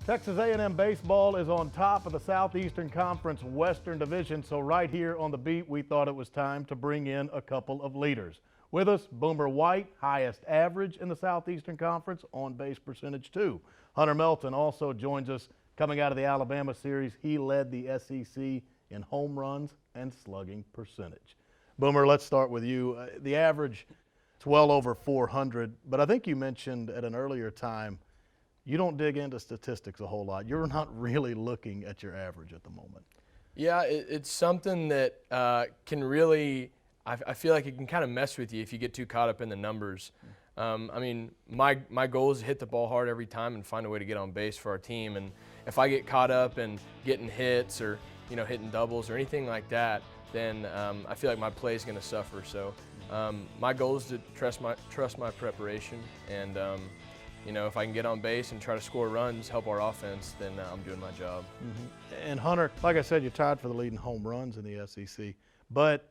Texas A&M baseball is on top of the Southeastern Conference Western Division, so right here on the beat, we thought it was time to bring in a couple of leaders. With us, Boomer White, highest average in the Southeastern Conference, on base percentage too. Hunter Melton also joins us coming out of the Alabama series. He led the SEC in home runs and slugging percentage. Boomer, let's start with you. The average is well over 400, but I think you mentioned at an earlier time you don't dig into statistics a whole lot. You're not really looking at your average at the moment. Yeah, it's something that can really, I feel like it can kind of mess with you if you get too caught up in the numbers. I mean, my goal is to hit the ball hard every time and find a way to get on base for our team. And if I get caught up in getting hits or, hitting doubles or anything like that, then I feel like my play is going to suffer. So my goal is to trust my preparation, and if I can get on base and try to score runs, help our offense, then I'm doing my job. And Hunter, like I said, you're tied for the leading home runs in the SEC, but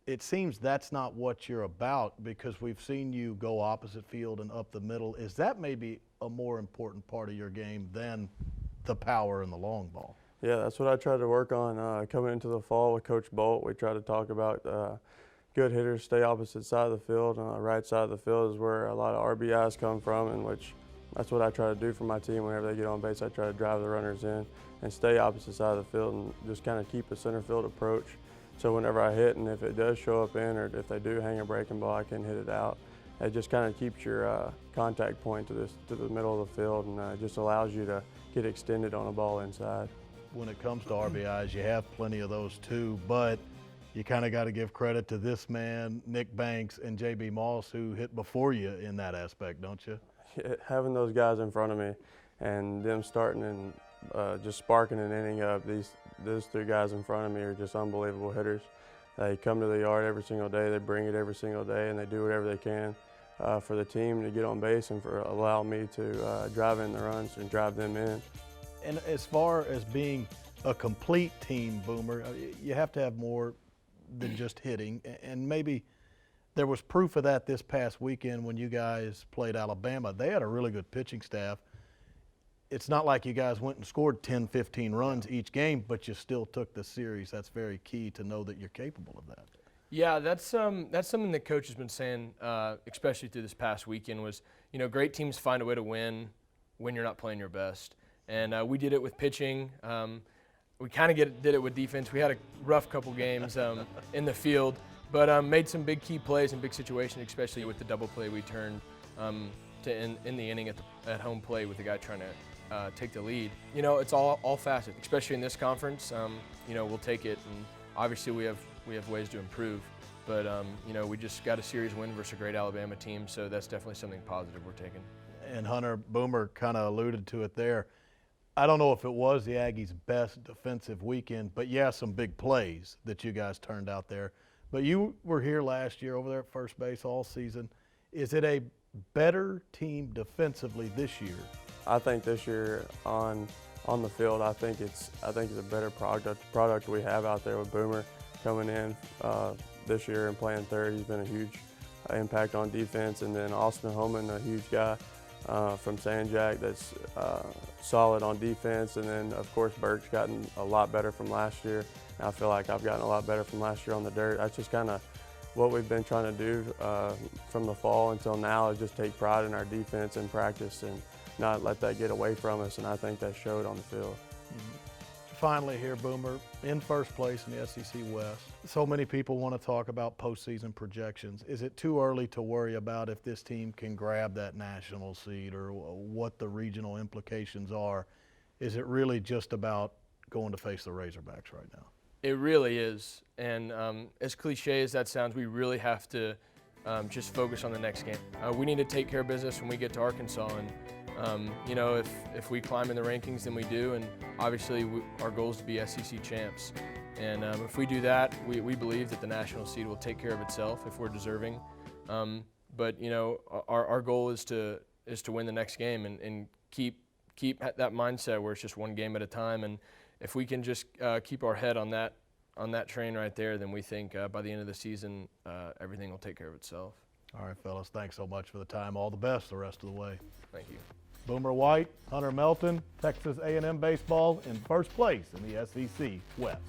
it seems that's not what you're about, because we've seen you go opposite field and up the middle. Is that maybe a more important part of your game than the power and the long ball? Yeah, that's what I tried to work on coming into the fall with Coach Bolt. We tried to talk about good hitters stay opposite side of the field. Right side of the field is where a lot of RBIs come from, and that's what I try to do for my team. Whenever they get on base, I try to drive the runners in and stay opposite side of the field and just kind of keep a center field approach. So whenever I hit, and if it does show up in, or if they do hang a breaking ball, I can hit it out. It just kind of keeps your contact point to the middle of the field, and just allows you to get extended on a ball inside. When it comes to RBIs, you have plenty of those too, but you kind of got to give credit to this man, Nick Banks, and J.B. Moss, who hit before you in that aspect, don't you? Having those guys in front of me and them starting and just sparking an inning up, those three guys in front of me are just unbelievable hitters. They come to the yard every single day, they bring it every single day, and they do whatever they can for the team to get on base and for allow me to drive in the runs and drive them in. And as far as being a complete team, Boomer, you have to have more than just hitting, and maybe there was proof of that this past weekend when you guys played Alabama. They had a really good pitching staff. It's not like you guys went and scored 10, 15 runs each game, but you still took the series. That's very key to know that you're capable of that. Yeah, that's something that Coach has been saying, especially through this past weekend, was, great teams find a way to win when you're not playing your best. And we did it with pitching. We kind of did it with defense. We had a rough couple games in the field, but made some big key plays in big situations, especially with the double play we turned in the inning at home plate with the guy trying to take the lead. It's all facets, especially in this conference. We'll take it, and obviously we have ways to improve. But we just got a series win versus a great Alabama team, so that's definitely something positive we're taking. And Hunter, Boomer kind of alluded to it there. I don't know if it was the Aggies' best defensive weekend, but yeah, some big plays that you guys turned out there. But you were here last year over there at first base all season. Is it a better team defensively this year? I think this year on the field, I think it's a better product we have out there with Boomer coming in this year and playing third. He's been a huge impact on defense, and then Austin Holman, a huge guy from San Jack that's solid on defense, and then of course Burke's gotten a lot better from last year. And I feel like I've gotten a lot better from last year on the dirt. That's just kind of what we've been trying to do from the fall until now, is just take pride in our defense and practice and not let that get away from us, and I think that showed on the field. Finally here, Boomer, in first place in the SEC West. So many people want to talk about postseason projections. Is it too early to worry about if this team can grab that national seed or what the regional implications are? Is it really just about going to face the Razorbacks right now? It really is, and as cliche as that sounds, we really have to just focus on the next game. We need to take care of business when we get to Arkansas, and if we climb in the rankings, then we do, and obviously our goal is to be SEC champs. And if we do that, we believe that the national seed will take care of itself if we're deserving. But our goal is to win the next game and keep that mindset where it's just one game at a time. And if we can just keep our head on that train right there, then we think by the end of the season everything will take care of itself. All right, fellas, thanks so much for the time. All the best the rest of the way. Thank you. Boomer White, Hunter Melton, Texas A&M baseball in first place in the SEC West.